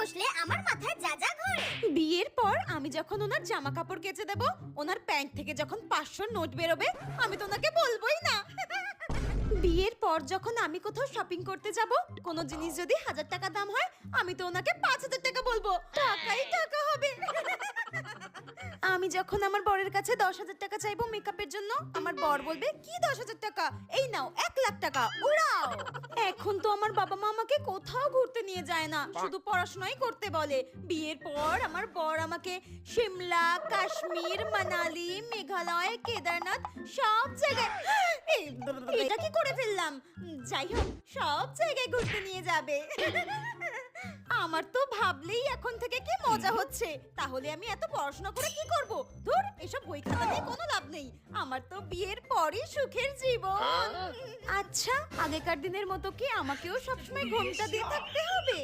বসলে আমার মাথায় যা যা ঘোরে। বিয়ের পর আমি যখন ওনার জামা কাপড় কেচে দেব, ওনার প্যান্ট থেকে যখন 500 নোট বেরোবে, আমি তো ওনাকে বলবোই না। বিয়ের পর যখন আমি কোথাও শপিং করতে যাব, কোনো জিনিস যদি 1000 টাকা দাম হয়, আমি তো ওনাকে 5000 টাকা বলবো। টাকাই টাকা হবে। আমি যখন আমার বরের কাছে 10,000 টাকা চাইবো মেকআপের জন্য, আমার বর বলবে কি 10,000 টাকা, এই নাও 1,00,000 টাকা উড়াও। এখন তো আমার বাবা মা আমাকে কোথাও ঘুরতে নিয়ে যায় না, শুধু পড়াশোনাই করতে বলে। বিয়ের পর আমার বর আমাকে সিমলা, কাশ্মীর, মানালি, মেঘালয়, কেদারনাথ সব জায়গায় এটা কি করে ফেললাম, যাই হোক সব জায়গায় ঘুরতে নিয়ে যাবে। আমার তো ভাবলেই এখন থেকে কি মজা হচ্ছে। তাহলে আমি এত পড়াশোনা করে কি করব? ধুর, এসব বই খাতা নিয়ে কোনো লাভ নেই। আমার তো বিয়ের পরই সুখের জীবন। আচ্ছা, আগেকার দিনের মতো কি আমাকেও সবসময় ঘোমটা দিয়ে থাকতে হবে?